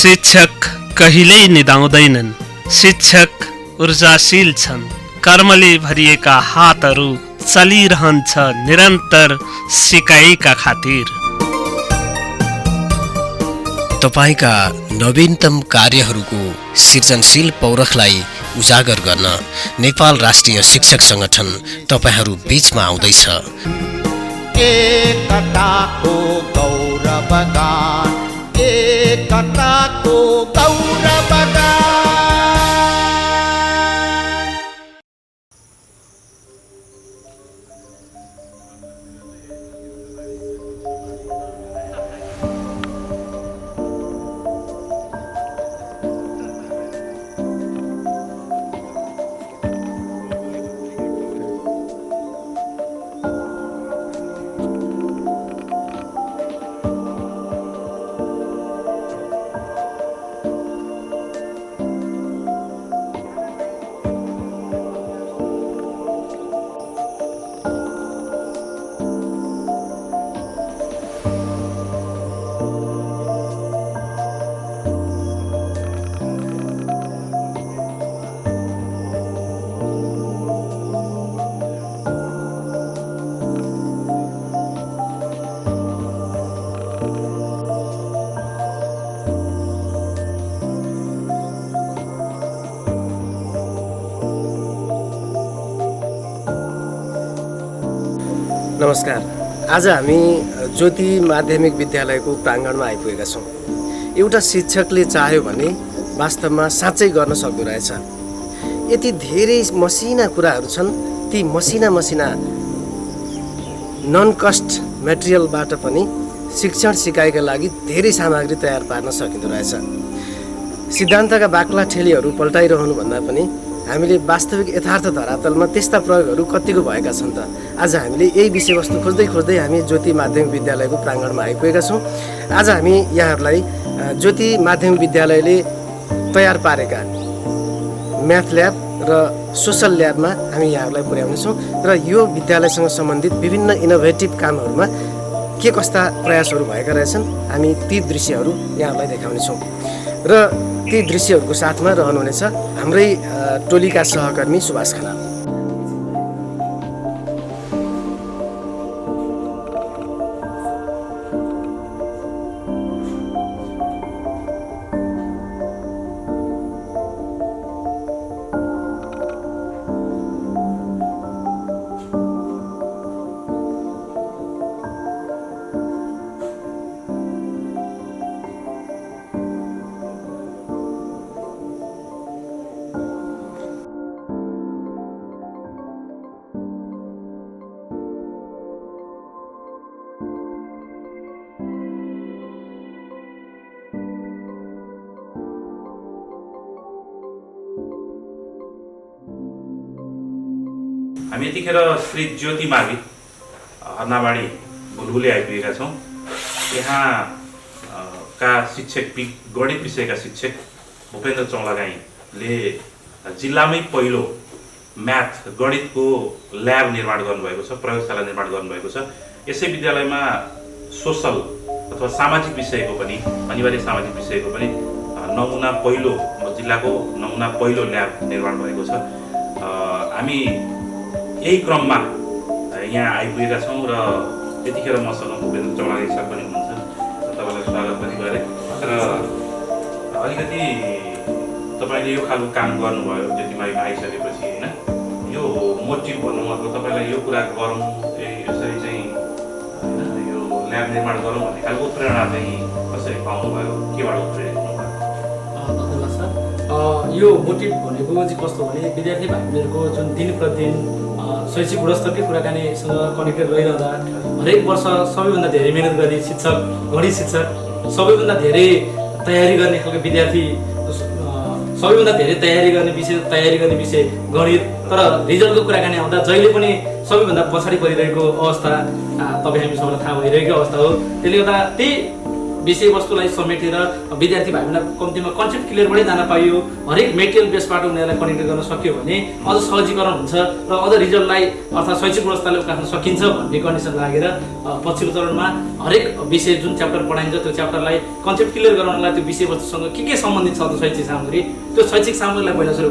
शिक्षक कहिल्यै निदाउँदैनन्। शिक्षक ऊर्जाशील छन्। कर्मले भरिएका हातहरू चलिरहन्छ निरन्तर सिकाइका खातिर। तपाईका नवीनतम कार्यहरूको सृजनशील पौरखलाई उजागर गर्न नेपाल राष्ट्रिय शिक्षक संगठन तपाईहरू बीचमा आउँदैछ। एकताको गौरवगान, एकताको गौरवगान। नमस्कार। आज हामी ज्योति माध्यमिक विद्यालयको प्राङ्गणमा आइपुगेका छौँ। एउटा शिक्षकले चाह्यो भने वास्तवमा साँच्चै गर्न सक्दो रहेछ। यति धेरै मसिना कुराहरू छन्। ती मसिना नन कस्ट मेटेरियलबाट पनि शिक्षण सिकाइका लागि धेरै सामग्री तयार पार्न सकिँदो रहेछ। सिद्धान्तका बाक्ला ठेलीहरू पल्टाइरहनु भन्दा पनि हामीले वास्तविक यथार्थ धरातलमा त्यस्ता प्रयोगहरू कतिको भएका छन् त। आज हामीले यही विषयवस्तु खोज्दै हामी ज्योति माध्यमिक विद्यालयको प्राङ्गणमा आइपुगेका छौँ। आज हामी यहाँहरूलाई ज्योति माध्यमिक विद्यालयले तयार पारेका म्याथ ल्याब र सोसल ल्याबमा हामी यहाँहरूलाई पुर्याउनेछौँ र यो विद्यालयसँग सम्बन्धित विभिन्न इनोभेटिभ कामहरूमा के कस्ता प्रयासहरू भएका रहेछन् हामी ती दृश्यहरू यहाँहरूलाई देखाउनेछौँ। र ती दृश्यहरूको साथमा रहनुहुनेछ हाम्रै टोलीका सहकर्मी सुभाष खनाल। हामी यतिखेर श्री ज्योति मावि अर्नाबाडी बुलबुले आइपुगेका छौँ। यहाँ का शिक्षक गणित विषयका शिक्षक भूपेन्द्र चौलागाईले जिल्लामै पहिलो म्याथ गणितको ल्याब निर्माण गर्नुभएको छ, प्रयोगशाला निर्माण गर्नुभएको छ। यसै विद्यालयमा सोसल अथवा सामाजिक विषयको पनि अनिवार्य सामाजिक विषयको पनि जिल्लाको नमुना पहिलो ल्याब निर्माण भएको छ। हामी यही क्रममा यहाँ आइपुगेका छौँ र यतिखेर मसँग भूपेन्द्र चौलागाई सर पनि हुनुहुन्छ। तपाईँलाई स्वागत पनि गरेँ। र अलिकति तपाईँले यो खालको काम गर्नुभयो ज्योतिमाविमा आइसकेपछि होइन, यो मोटिभ भन्नु मतलब तपाईँलाई यो कुरा गरौँ यसरी चाहिँ होइन यो ल्याब निर्माण गरौँ भन्ने खालको प्रेरणा चाहिँ कसरी पाउनुभयो, केबाट प्रेरित हुनुभयो? धन्यवाद सर। यो मोटिभ भनेको चाहिँ कस्तो भने विद्यार्थी भाइहरूको जुन दिन प्रतिदिन शैक्षिक गुणस्तरकै कुराकानीसँग कनेक्टेड रहिरहँदा हरेक वर्ष सबैभन्दा धेरै मेहनत गर्ने शिक्षक गणित शिक्षक, सबैभन्दा धेरै तयारी गर्ने खालको विद्यार्थी, सबैभन्दा धेरै तयारी गर्ने विषय गणित, तर रिजल्टको कुराकानी आउँदा जहिले पनि सबैभन्दा पछाडि परिरहेको अवस्था तपाईँ हामी सबैलाई थाहा भइरहेको अवस्था हो। त्यसले गर्दा त्यही विषयवस्तुलाई समेटेर विद्यार्थी भाइहरूलाई कम्तीमा कन्सेप्ट क्लियर पनि जान पाइयो, हरेक मेटेरियल बेसबाट उनीहरूलाई कनेक्ट गर्न सक्यो भने अझ सहजीकरण हुन्छ र अझ रिजल्टलाई अर्थात् शैक्षिक गुणस्तरले उकास्न सकिन्छ भन्ने कन्डिसन लागेर पछिल्लो चरणमा हरेक विषय जुन च्याप्टर पढाइन्छ त्यो च्याप्टरलाई कन्सेप्ट क्लियर गराउनलाई त्यो विषयवस्तुसँग के सम्बन्धित छ त शैक्षिक सामग्री, त्यो शैक्षिक सामग्रीलाई पहिला सुरु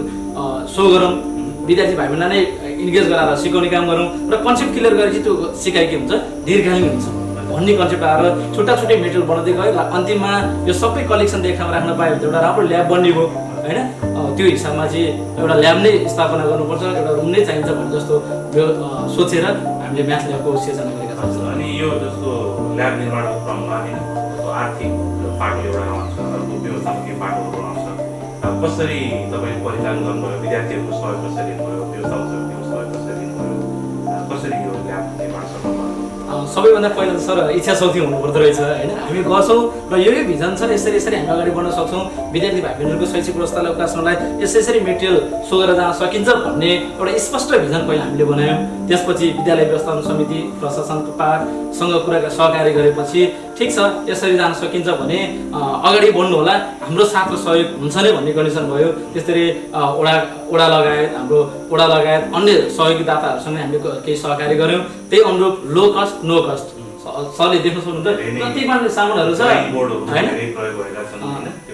सो गरौँ, विद्यार्थी भाइहरूलाई नै इन्गेज गराएर सिकाउने काम गरौँ र कन्सेप्ट क्लियर गरेपछि त्यो सिकाइ के हुन्छ दीर्घकालीन हुन्छ भन्ने कन्सेप्ट आएर छुट्टा छुट्टै मेटेरियल बनाउँदै गयो। अन्तिममा यो सबै कलेक्सन देखामा राख्न पायो भने एउटा राम्रो ल्याब बन्ने भयो होइन। त्यो हिसाबमा चाहिँ एउटा ल्याब नै स्थापना गर्नुपर्छ, एउटा रुम नै चाहिन्छ भन्ने जस्तो सोचेर हामीले म्याथ ल्याबको सिर्जना गरेका छौँ। अनि यो जस्तो ल्याब निर्माणको क्रममा होइन आर्थिक पाटो एउटा आउँछ, अर्को व्यवस्थापकीय पाटोहरू आउँछ, कसरी तपाईँले परिचालन गर्नुभयो, विद्यार्थीहरूको सहयोग कसरी लिनुभयो, व्यवस्थापकहरूको सहयोग कसरी लिनुभयो, कसरी यो ल्याब निर्माण सक्नुभयो? सबैभन्दा पहिला त सर इच्छा शक्ति हुनुपर्दो रहेछ होइन। हामी गर्छौँ र यो भिजन छ, यसरी हामी अगाडि बढ्न सक्छौँ, विद्यार्थी भाइबहिनीहरूको शैक्षिक गुणस्तरलाई उकास्नलाई यसरी मेटेरियल सो गरेर जान सकिन्छ भन्ने एउटा स्पष्ट भिजन पहिला हामीले बनायौँ। त्यसपछि विद्यालय व्यवस्थापन समिति प्रशासनको पासँग कुरा सहकारी गरेपछि ठिक छ यसरी जान सकिन्छ भने अगाडि बढ्नु होला, हाम्रो साथ र सहयोग हुन्छ नै भन्ने कन्डिसन भयो। त्यसरी ओडा लगायत हाम्रो ओडा लगायत अन्य सहयोगी दाताहरूसँग हामीले केही सहकारी गऱ्यौँ। त्यही अनुरूप लो कस्ट नो कस्ट सरले देख्न सक्नुहुन्छ कति मान्ने सामानहरू छ होइन।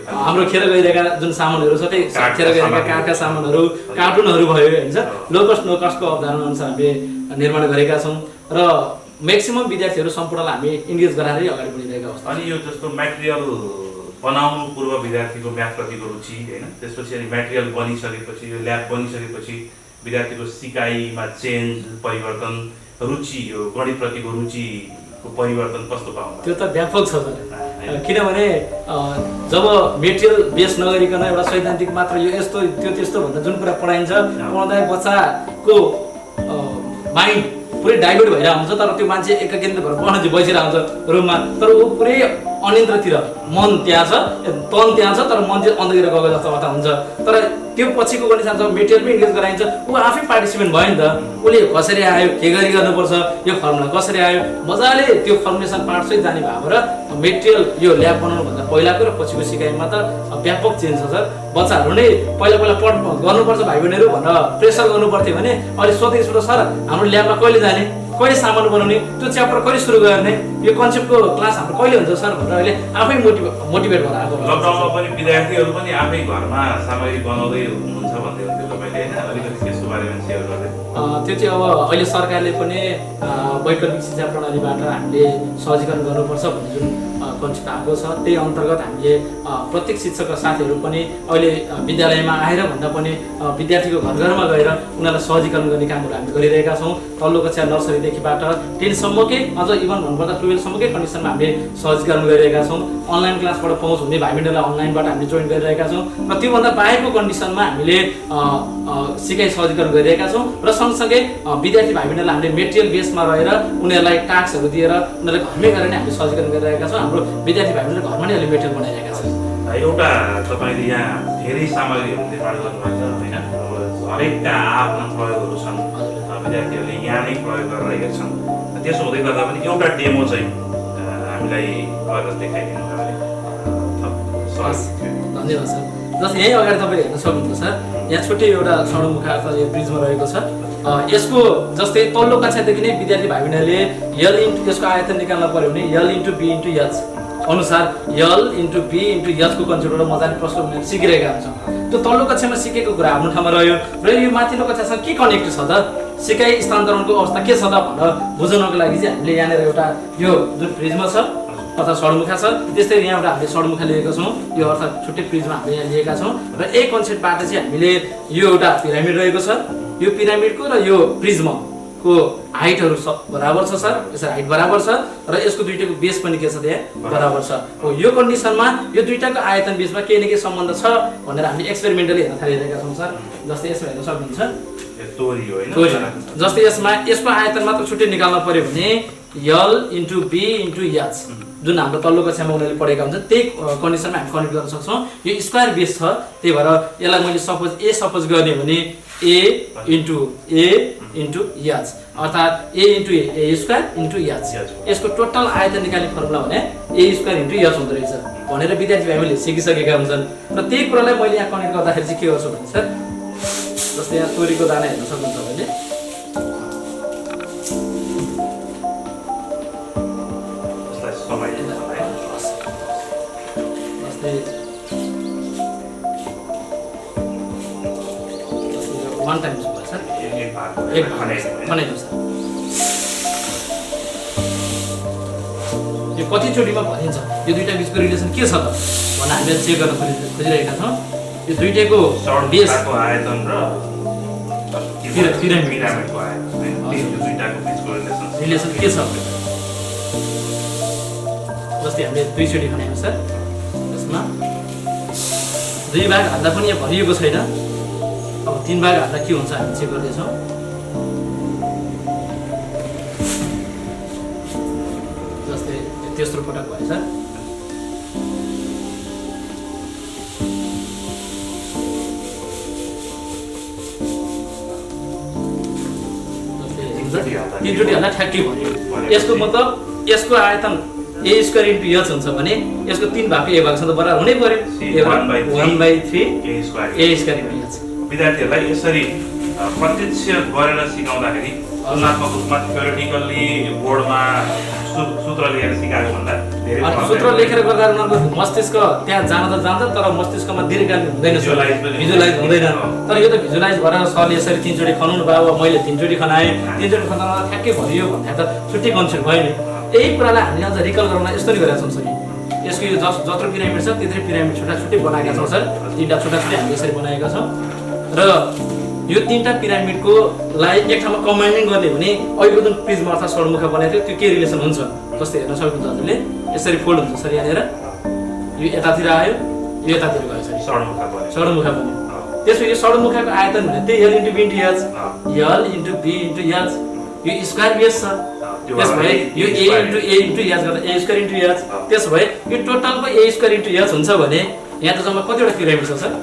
हाम्रो खेर गइरहेका जुन सामानहरू छ त्यही खेर गइरहेका काठका सामानहरू कार्टुनहरू भयो होइन। लो कस्ट नो कस्टको अवधारणा अनुसार हामीले निर्माण गरेका छौँ र म्याक्सिमम विद्यार्थीहरू सम्पूर्णलाई हामी इन्गेज गराएरै अगाडि बढिरहेका अवस्था। अनि यो जस्तो मेटेरियल बनाउनु पूर्व विद्यार्थीको म्याथप्रतिको रुचि होइन, त्यसपछि अनि मेटेरियल बनिसकेपछि यो ल्याब बनिसकेपछि विद्यार्थीको सिकाइमा चेन्ज परिवर्तन, रुचि यो गणितप्रतिको रुचिको परिवर्तन कस्तो पाउँछ? त्यो त व्यापक छ सर, किनभने जब मेटेरियल बेस नगरिकन एउटा सैद्धान्तिक मात्र यो यस्तो त्यो त्यस्तो भन्दा जुन कुरा पढाइन्छ पढ्दा बच्चाको माइन्ड पुरै डाइभर्ट भएर आउँछ, तर त्यो मान्छे एकाकेन्द्र भएर बस्न चाहिँ बसिरहेको हुन्छ रुममा, तर ऊ पुरै अनियन्त्रतिर मन त्यहाँ छ, तन त्यहाँ छ, तर मन चाहिँ अन्धतिर गएको जस्तो अवस्था हुन्छ। तर त्यो पछिको कन्डिसन जब मेटेरियलमै इन्गेज गराइन्छ ऊ आफै पार्टिसिपेन्ट भयो नि त, उसले कसरी आयो, के गरी गर्नुपर्छ, यो फर्मुला कसरी आयो, मजाले त्यो फर्मुलेसन पार्टसहित जाने भएको र मेटेरियल यो ल्याब बनाउनुभन्दा पहिलाको र पछिको सिकाइमा त व्यापक चेन्ज छ सर। बच्चाहरू नै पहिला गर्नुपर्छ भाइ बहिनीहरू भनेर प्रेसर गर्नु पर्थ्यो भने अहिले सोधेको सर हाम्रो ल्याबमा कहिले जाने, कहिले सामान बनाउने, त्यो च्याप्टर कहिले सुरु गर्ने, यो कन्सेप्टको क्लास हाम्रो कहिले हुन्छ सर भनेर अहिले आफै मोटिभेट भएर आएको। लकडाउनमा पनि विद्यार्थीहरू पनि आफै घरमा सामग्री बनाउँदै हुनुहुन्छ भन्दै हुन्थ्यो तपाईँले होइन, अलिकति त्यसको बारेमा सेयर गर्दै? त्यो चाहिँ अब अहिले सरकारले पनि वैकल्पिक शिक्षा प्रणालीबाट हामीले सहजीकरण गर्नुपर्छ भन्ने जुन कन्सेप्ट आएको छ त्यही अन्तर्गत हामीले प्रत्येक शिक्षकका साथीहरू पनि अहिले विद्यालयमा आएर भन्दा पनि विद्यार्थीको घर घरमा गएर उनीहरूलाई सहजीकरण गर्ने कामहरू हामी गरिरहेका छौँ। तल्लो कक्षा नर्सरीदेखिबाट 10सम्मकै अझ इभन भन्नुपर्दा 12सम्मकै कन्डिसनमा हामीले सहजीकरण गरिरहेका छौँ। अनलाइन क्लासबाट पहुँच हुने भाइ बहिनीहरूलाई अनलाइनबाट हामीले जोइन गरिरहेका छौँ र त्योभन्दा बाहेकको कन्डिसनमा हामीले सिकाइ सहजीकरण गरिरहेका छौँ र सँगसँगै विद्यार्थी भाइ बहिनीहरूलाई हामीले मेटेरियल बेसमा रहेर उनीहरूलाई टास्कहरू दिएर उनीहरूलाई घरमै गएर नै हामीले सहजीकरण गरिरहेका छौँ। हाम्रो विद्यार्थी भाइ बहिनीले घरमा नै अहिले मेटेरियल बनाइरहेका छन्। एउटा तपाईँले यहाँ धेरै सामग्रीहरू निर्माण गर्नुभएको छ होइन, हरेकका आफ्ना प्रयोगहरू छन्, विद्यार्थीहरूले यहाँ नै प्रयोग गरिरहेका छन्। त्यसो हुँदै गर्दा पनि एउटा डेमो चाहिँ हामीलाई गरेर देखाइदिनु भयो भने धन्यवाद सर। जस्तै यहीँ अगाडि तपाईँले हेर्न सक्नुहुन्छ सर, यहाँ छुट्टै एउटा सडकमुखा अथवा यो ब्रिजमा रहेको छ। यसको जस्तै तल्लो कक्षादेखि नै विद्यार्थी भाइ बहिनीहरूले यल इन्टु यसको आयतन निकाल्न पर्यो भने यल इन्टु बी इन्टु एच अनुसार यल इन्टु बी इन्टु एचको कन्सेप्टबाट मजाले प्रश्न उनीहरूले सिकिरहेका हुन्छन्। त्यो तल्लो कक्षामा सिकेको कुरा आफ्नो ठाउँमा रह्यो र यो माथिल्लो कक्षासँग के कनेक्ट छ त, सिकाइ स्थानान्तरणको अवस्था के छ त भनेर बुझाउनको लागि चाहिँ हामीले यहाँनिर एउटा यो जुन प्रिजमा छ अथवा सडमुखा छ त्यस्तै यहाँबाट हामीले सडमुखा लिएका छौँ, यो अर्थात् छुट्टै प्रिजमा हामीले यहाँ लिएका छौँ र यही कन्सेप्टबाट चाहिँ हामीले यो एउटा पिरामिड रहेको छ, यो पिरामिडको र यो प्रिज्मको हाइटहरू बराबर छ सर, यसरी हाइट बराबर छ र यसको दुईटाको बेस पनि के छ त्यहाँ बराबर छ। हो यो कन्डिसनमा यो दुईटाको आयतन बिचमा केही न केही सम्बन्ध छ भनेर हामीले एक्सपेरिमेन्टली हेर्न थालिरहेका छौँ सर। जस्तै यसमा हेर्न सक्नुहुन्छ जस्तै यसमा यसको आयतन मात्र छुट्टै निकाल्न पर्यो भने यल इन्टु बी इन्टु एच जुन हाम्रो तल्लो कक्षामा उनीहरूले पढेका हुन्छन् त्यही कन्डिसनमा हामी कनेक्ट गर्न सक्छौँ। यो स्क्वायर बेस छ, त्यही भएर यसलाई मैले सपोज ए सपोज गर्ने भने ए इन्टु एच अर्थात् a into A square into H यसको टोटल आयतन निकाल्ने फर्मुला भने ए स्क्वायर इन्टु एच हुँदो रहेछ भनेर विद्यार्थी भाइहरूले सिकिसकेका हुन्छन् र त्यही कुरालाई मैले यहाँ कनेक्ट गर्दाखेरि चाहिँ के गर्छु भने सर जस्तै यहाँ तोरीको दाना हेर्न सक्नुहुन्छ तपाईँले जस्तै 1 टाइम्स भयो सर एक बनाइदिउँ सर यो कतिचोटिमा भनिन्छ यो दुईटा बिचको रिलेसन के छ त भनेर हामीले चेक गर्न खोजिरहेका छौँ यो दुईटैको बेस आयतन र पिरामिडको रिलेसन के छ जस्तै हामीले दुईचोटि खनायौँ सर यसमा 2 भाग हाल्दा पनि यहाँ भरिएको छैन अब 3 भाग हाल्दा के हुन्छ हामी चेक गर्दैछौँ जस्तै तेस्रो पटक भयो सर तीनचोटि हाल्दा ठ्याक्कै भयो यसको मतलब यसको आयतन ए स्क्वायर इन्टु एच हुन्छ भने यसको 3 भागको ए भागसँग बराबर हुनै पर्यो 1/3 ए स्क्वायर इन्टु एच विद्यार्थीहरूलाई यसरी प्रत्यक्ष गरेर सिकाउँदाखेरि तुलनात्मक रूपमा थ्योरिटिकल्ली बोर्डमा सूत्र लेखेर सिकाएको भन्दा धेरै सूत्र लेखेर गर्दा उनीहरूको मस्तिष्क त्यहाँ जान त जान्छ तर मस्तिष्कमा दीर्घकालीन हुँदैन भिजुलाइज हुँदैन तर यो त भिजुलाइज गरेर सरले यसरी 3 चोटि खनाउनु भयो मैले 3 चोटि खनाएँ 3 चोटि खनाउँदा ठ्याक्कै भरियो भन्दा त छुट्टै कन्सेप्ट भयो नि यही कुरालाई हामीले अझ रिकल गराउन यस्तो नि गरेका छौँ सर यसको यो जत्रो पिरामिड छ त्यत्रै पिरामिड छुट्टा छुट्टै बनाएका छौँ सर 3टा छुट्टा छुट्टै हामीले यसरी बनाएका छौँ र यो 3टा पिरामिडको लाई एक ठाउँमा कम्बाइनिङ गर्ने भने अहिलेको जुन प्रिज्म अर्थात् षड्मुखा बनाएको थियो त्यो के रिलेसन हुन्छ जस्तै हेर्न सक्नुहुन्छ हजुरले यसरी फोल्ड हुन्छ सर यहाँनिर यो यतातिर आयो यो यतातिर गयो सर षड्मुखा बन्यो त्यसपछि यो षड्मुखाको आयतन भने त्यही L into B into H L into B into H यो स्क्वायर बेस छ त्यस भए यो ए इन्टु एच गर्दा ए स्क्वायर इन्टु एच त्यस भए यो टोटलको ए स्क्वायर इन्टु एच हुन्छ भने यहाँ त जम्मा कतिवटा पिरामिड छ सर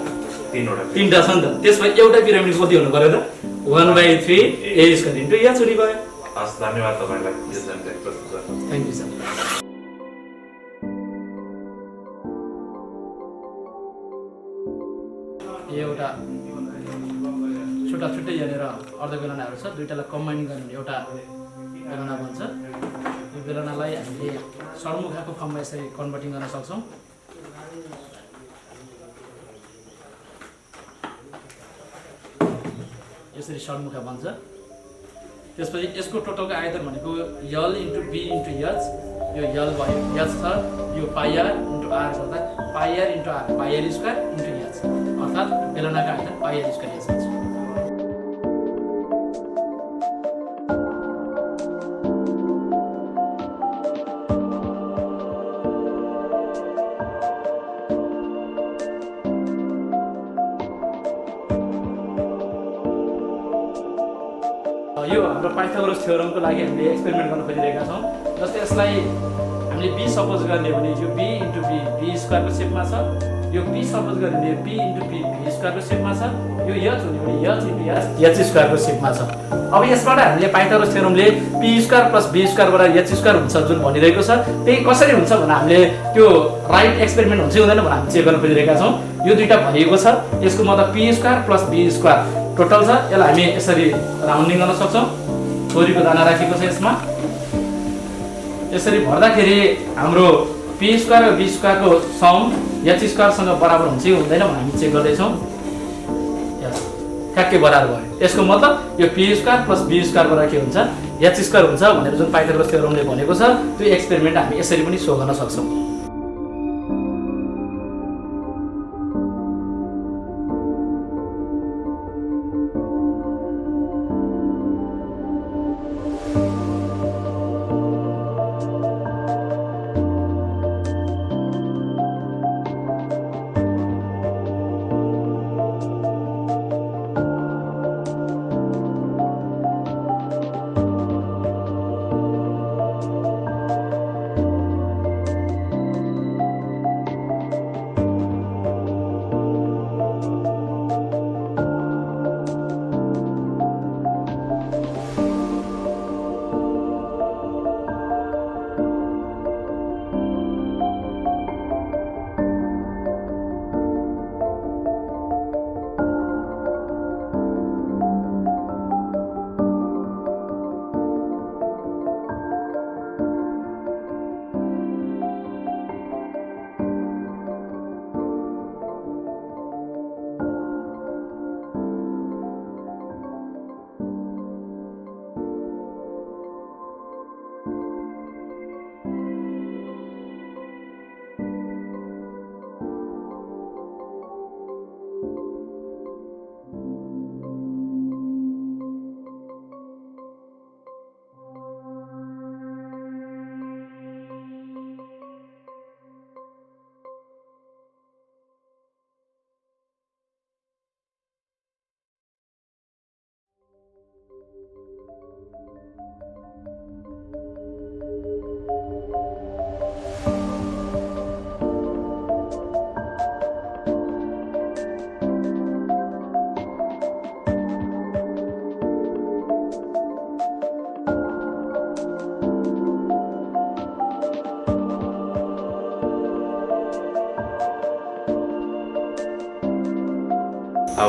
3टा छ नि त त्यसमा एउटा पिरामिड कति हुनु पर्यो त 1/3 ए स्क्वायर इन्टु एच हुने भयो हस् धन्यवाद तपाईलाई यो जानकारी प्रस्तुत गर्न थ्याङ्क यू सर एउटा छुट्टा छुट्टै यहाँनिर अर्धबेलनाहरू छ दुईटालाई कम्बाइन गर्ने एउटा बेलना भन्छ यो बेलनालाई हामीले षड्मुखाको फर्ममा यसरी कन्भर्टिङ गर्न सक्छौँ यसरी षड्मुखा बन्छ त्यसपछि यसको टोटलको आयतन भनेको L into B into H यो यल भयो एच छ यो पाइआर इन्टु आर गर्दा pi r into r pi r square into H अर्थात् बेलनाको आयतन पाइआर स्क्वायर एच हुन्छ यो हाम्रो पाइथागोरस थ्योरमको लागि हामीले एक्सपेरिमेन्ट गर्न खोजिरहेका छौँ जस्तै यसलाई हामीले बी सपोज गर्ने भने यो बी इन्टु बी स्क्वायरको सेपमा छ यो बी सपोज गर्ने भने बी इन्टु बी स्क्वायरको सेपमा छ यो एच हुने भने एच इन्टु एच स्क्वायरको सेपमा छ अब यसबाट हामीले पाइथागोरस थ्योरमले पी स्क्वायर प्लस बी स्क्वायरबाट एच स्क्वायर हुन्छ जुन भनिरहेको छ त्यही कसरी हुन्छ भने हामीले त्यो राइट एक्सपेरिमेन्ट हुन्छ हुँदैन भनेर हामी चेक गर्न खोजिरहेका छौँ यो दुईटा भनिएको छ यसको मतलब P square plus B square total छ यसलाई हामी यसरी राउन्डिङ गर्न सक्छौँ तोरीको दाना राखेको छ यसमा यसरी भर्दाखेरि हाम्रो पी स्क्वायर र बी स्क्वायरको सम एच स्क्वायरसँग बराबर हुन्छ कि हुँदैन भनेर हामी चेक गर्दैछौँ ठ्याक्कै बराबर भयो यसको मतलब यो पी स्क्वायर प्लस बी स्क्वायरबाट के हुन्छ एच स्क्वायर हुन्छ भनेर जुन पाइथागोरस थ्योरमले भनेको छ त्यो एक्सपेरिमेन्ट हामी यसरी पनि सो गर्न सक्छौँ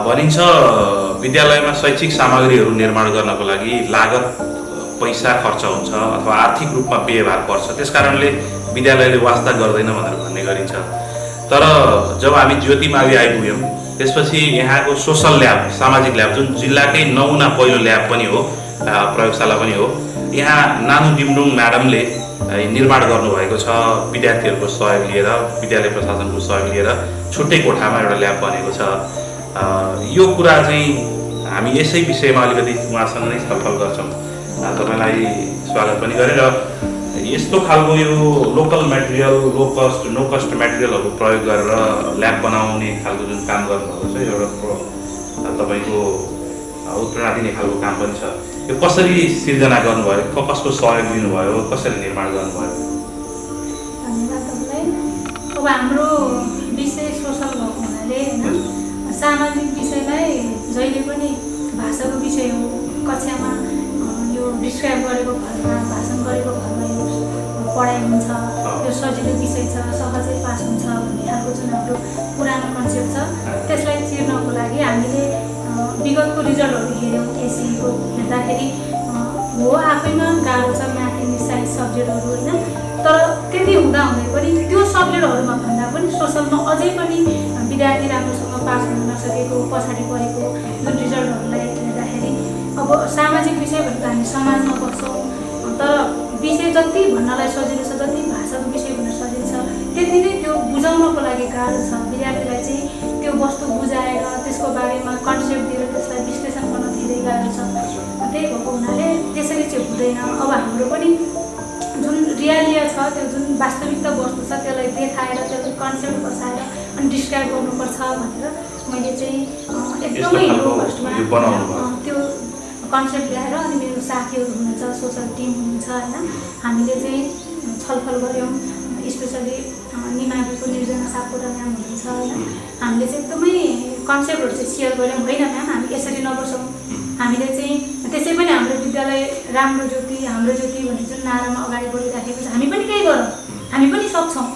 भनिन्छ विद्यालयमा शैक्षिक सामग्रीहरू निर्माण गर्नको लागि लागत पैसा खर्च हुन्छ अथवा आर्थिक रूपमा व्ययभार पर्छ, त्यस कारणले विद्यालयले वास्ता गर्दैन भनेर भन्ने गरिन्छ। तर जब हामी ज्योतिमावि आइपुग्यौँ त्यसपछि यहाँको सोसल ल्याब, सामाजिक ल्याब, जुन जिल्लाकै नमुना पहिलो ल्याब पनि हो, प्रयोगशाला पनि हो, यहाँ नानु डिम्डुङ म्याडमले निर्माण गर्नुभएको छ। विद्यार्थीहरूको सहयोग लिएर, विद्यालय प्रशासनको सहयोग लिएर छुट्टै कोठामा एउटा ल्याब बनेको छ। यो कुरा चाहिँ हामी यसै विषयमा अलिकति उहाँसँग नै छलफल गर्छौँ। तपाईँलाई स्वागत पनि गरेर यस्तो खालको यो लोकल मेटेरियल, नो कस्ट मेटेरियलहरू प्रयोग गरेर ल्याब बनाउने खालको जुन काम गर्नुभएको छ, एउटा तपाईँको उत्प्रेरणा दिने खालको काम पनि छ। यो कसरी सिर्जना गर्नुभयो, कसको सहयोग लिनुभयो, कसरी निर्माण गर्नुभयो? धन्यवाद तपाईँलाई। अब हाम्रो विषय सोसल भएको हुनाले होइन, सामाजिक विषयलाई जहिले पनि भाषाको विषय हो, कक्षामा यो डिस्क्राइब गरेको भरमा, भाषण गरेको भरमा यो पढाइ हुन्छ, यो सजिलो विषय छ, सहजै पास हुन्छ भन्ने खालको जुन हाम्रो पुरानो कन्सेप्ट छ, त्यसलाई चिर्नको लागि हामीले विगतको रिजल्टहरू हेऱ्यौँ। एसईको हेर्दाखेरि हो आफैमा गाह्रो छ म्याथ, इङ्ग्लिस, साइन्स सब्जेक्टहरू होइन, तर त्यति हुँदाहुँदै पनि त्यो सब्जेक्टहरूमा भन्दा पनि सोसलमा अझै पनि विद्यार्थी राम्रोसँग पास हुन नसकेको, पछाडि परेको जुन रिजल्टहरूलाई हेर्दाखेरि अब सामाजिक विषय भनेको हामी समाजमा बस्छौँ, तर विषय जति भन्नलाई सजिलो छ, जति भाषाको विषय भन्न सजिलो छ, त्यति नै त्यो बुझाउनको लागि गाह्रो छ। विद्यार्थीलाई चाहिँ त्यो वस्तु बुझाएर त्यसको बारेमा कन्सेप्ट दिएर त्यसलाई विश्लेषण गर्न धेरै गाह्रो छ। त्यही भएको हुनाले त्यसरी चाहिँ हुँदैन। अब हाम्रो पनि जुन रियालिया छ, त्यो जुन वास्तविकता वस्तु छ, त्यसलाई देखाएर त्यसलाई कन्सेप्ट बसाएर अनि डिस्क्राइब गर्नुपर्छ भनेर मैले चाहिँ एकदमै लो कस्टमा त्यो कन्सेप्ट ल्याएर, अनि मेरो साथीहरू हुनुहुन्छ, सोसल टिम हुनुहुन्छ होइन, हामीले चाहिँ छलफल गऱ्यौँ। स्पेसली निमाविको निर्जना सापकोटा म्याम हुनुहुन्छ होइन, हामीले चाहिँ एकदमै कन्सेप्टहरू चाहिँ सेयर गऱ्यौँ। होइन म्याम, हामी यसरी नबसौँ, हामीले चाहिँ त्यसै पनि हाम्रो विद्यालय राम्रो ज्योति, हाम्रो ज्योति भन्ने जुन नारामा अगाडि बढिराखेको छ, हामी पनि केही गरौँ, हामी पनि सक्छौँ,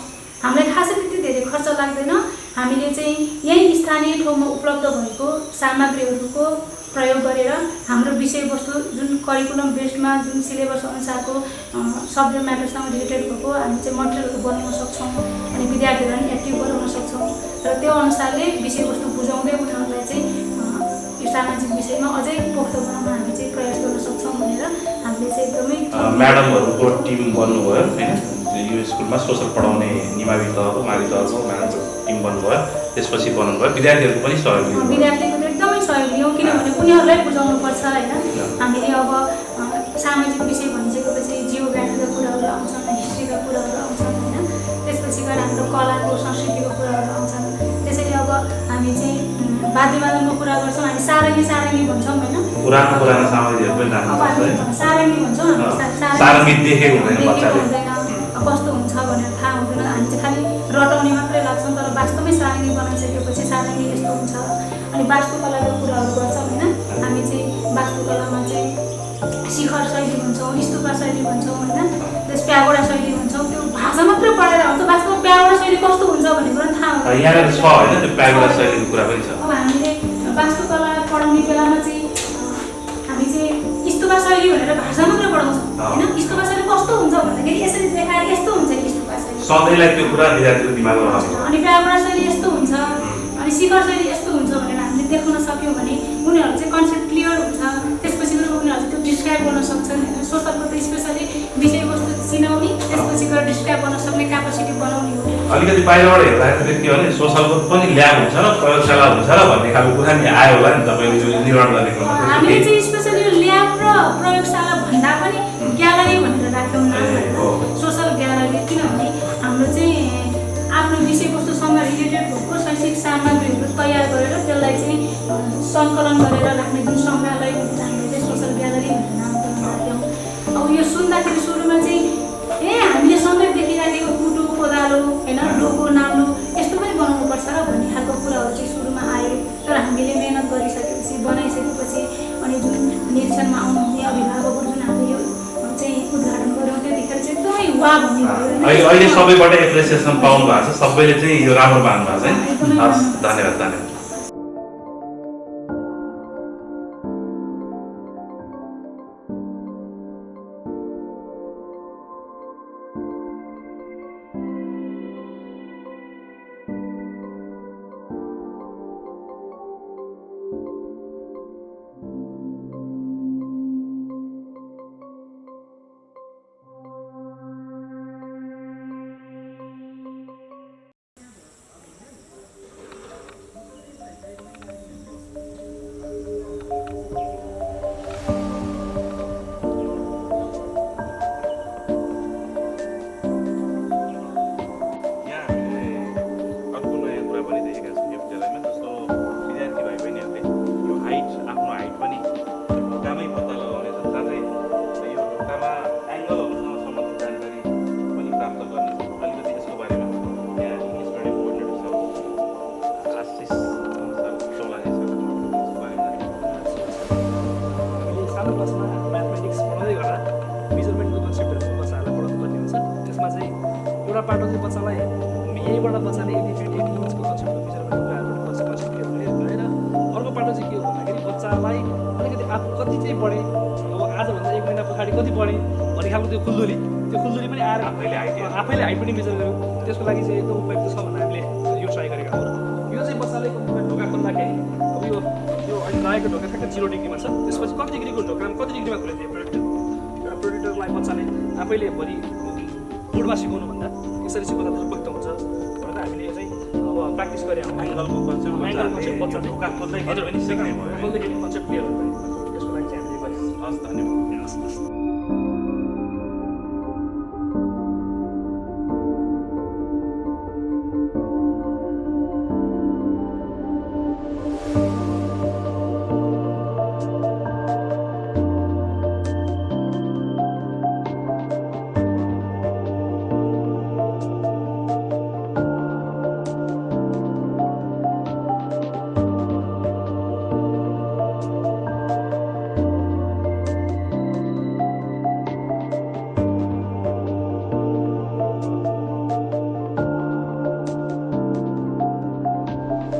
हामीलाई खासै त्यति धेरै खर्च लाग्दैन। हामीले चाहिँ यही स्थानीय ठाउँमा उपलब्ध भएको सामग्रीहरूको प्रयोग गरेर हाम्रो विषयवस्तु जुन करिकुलम बेस्डमा जुन सिलेबस अनुसारको सब्जेक्ट म्याटरसँग रिलेटेड भएको हामी चाहिँ मटेरियलहरू बनाउन सक्छौँ, अनि विद्यार्थीहरूलाई पनि एक्टिभ गराउन सक्छौँ। र त्यो अनुसारले विषयवस्तु बुझाउँदै उठाउनलाई चाहिँ यो सामाजिक विषयमा अझै पोख्त बनाउन हामी चाहिँ प्रयास गर्न सक्छौँ भनेर हामीले चाहिँ एकदमै म्याडमहरूको टिम बन्नुभयो होइन, यो स्कुलमा सोसल पढाउने निमावि तहको, मावि तहको म्याडमको टिम बन्नुभयो, त्यसपछि बनाउनु भयो। विद्यार्थीहरूको पनि सहयोग लिनु? विद्यार्थीको त एकदमै सहयोग लियौँ, किनभने उनीहरूलाई बुझाउनुपर्छ होइन। हामीले अब सामाजिक विषय भनिसकेपछि जियोग्राफीका कुराहरू आउँछन्, हिस्ट्रीका कुराहरू आउँछन् होइन, त्यसपछि गएर हाम्रो कलाको, संस्कृतिको कुराहरू आउँछन्। त्यसैले अब हामी चाहिँ वाद्यवादनको कुरा गर्छौँ, हामी सारङ्गी भन्छौँ होइन, पुरानो सामग्रीहरू पनि राख्नुपर्छ। सारङ्गी भन्छौँ, सारङ्गी देखेको हुँदैन बच्चाले, कस्तो हुन्छ भनेर थाहा हुँदैन, हामी चाहिँ खालि रटाउने मात्रै लाग्छौँ, तर वास्तवमै सारङ्गी बनाइसकेपछि सारङ्गी यस्तो हुन्छ। अनि वास्तुकलाको कुराहरू गर्छौँ होइन, हामी चाहिँ वास्तुकलामा चाहिँ शिखर शैली भन्छौँ, स्तूपा शैली भन्छौँ होइन, त्यस प्यागोडा शैली भन्छौँ। त्यो भाषा मात्रै पढेर आउँछ, वास्तवमा प्यागोडा शैली कस्तो हुन्छ भन्ने कुरा थाहा हुँदैन। यहाँनिर छ होइन, त्यो प्यागोडा शैलीको कुरा पनि छ। अब हामीले वास्तुकला पढाउने बेलामा चाहिँ हामी चाहिँ स्तूपा शैली भनेर भाषा मात्रै पढाउँछौँ होइन, स्तूपा शैली कस्तो हुन्छ भन्दाखेरि यसरी देखाएर यस्तो हुन्छ कि स्तूपा शैली, सधैँलाई त्यो कुरा विद्यार्थीको दिमागमा आउँछ। अनि प्यागोडा शैली यस्तो हुन्छ, अनि शिखर शैली यस्तो हुन्छ भनेर हामीले देखाउन सक्यौँ भने उनीहरू चाहिँ कन्सेप्ट क्लियर हुन्छ। त्यसपछि गएर उनीहरू त्यो डिस्क्राइब गर्न सक्छन् होइन। सोसलको त स्पेसली विषयवस्तु चिनाउने, त्यसपछि गएर डिस्क्राइब गर्न सक्ने क्यापासिटी बनाउने हो। अलिकति बाहिरबाट हेर्दाखेरि के भने सोसलको पनि ल्याब हुन्छ र प्रयोगशाला हुन्छ र भन्ने खालको कुरा नि आयो होला नि तपाईँले जो निर्माण गर्ने क्रममा? हामीले चाहिँ स्पेसली ल्याब र प्रयोगशाला भन्दा पनि ग्यालरी भनेर राख्यौँ न, सोसल ग्यालरी, किनभने हाम्रो चाहिँ आफ्नो विषयवस्तुसँग रिलेटेड भएको शैक्षिक सामग्रीहरू तयार गरेर त्यसलाई चाहिँ सङ्कलन गरेर राख्ने जुन सङ्ग्रहालय हुन्छ, हामीले चाहिँ सोसल ग्यालरी भनेर नामकरण राख्यौँ। अब यो सुन्दाखेरि सुरुमा चाहिँ हामीले सँगै देखिराखेको कुटो, कोदालो होइन, डोको, नाम्लो यस्तो पनि बनाउनुपर्छ र भन्ने खालको कुराहरू चाहिँ सुरुमा आयो। तर हामीले मेहनत गरिसकेपछि, बनाइसकेपछि, अनि जुन निरीक्षणमा आउनुहुने अभिभावकहरू जुन हामीले यो चाहिँ उद्घाटन गऱ्यौँ, त्यतिखेर चाहिँ एकदमै वा भन्ने भयो। अहिले सबैबाट एप्रिसिएसन पाउनु भएको छ, सबैले चाहिँ यो राम्रो मान्नु भएको छ है। हस्, धन्यवाद। एउटा पाटो चाहिँ बच्चालाई यहीँबाट बच्चाले एलिभेट इन्च कन्सेप्टको विषयमा कुराहरू कन्सेप्ट क्लियर गरेर अर्को पाटो चाहिँ के हो भन्दाखेरि बच्चालाई अलिकति आफू कति चाहिँ बढे अब आजभन्दा 1 महिना पछाडि कति बढे भन्ने खालको त्यो खुल्दुली पनि आएर आफैले हाइट पनि मेजर गर्यो त्यसको लागि चाहिँ एकदम उपयुक्त छ भनेर हामीले यो ट्राई गरेका हौँ। यो चाहिँ बच्चाले ढोका खोल्दाखेरि अब यो अहिले लागेको ढोका ठ्याक्कै 0 डिग्रीमा छ, त्यसपछि कति डिग्रीको ढोकामा कति डिग्रीमा खोलिदियो प्रोटेक्टरलाई बच्चाले आफैले भरि बोर्डमा सिकाउनुभन्दा यसरी सिकाउँदा चाहिँ उपयुक्त हुन्छ भनेर हामीले यो चाहिँ अब प्र्याक्टिस गरेँ हौँ। एङ्गलको कन्सेप्ट बच्चा ढोका खोल्दैखेरि पनि सिक्ने भयो, खोल्दाखेरि कन्सेप्ट क्लियर भयो। त्यसको लागि चाहिँ हामीले गरेँ। हस् धन्यवाद।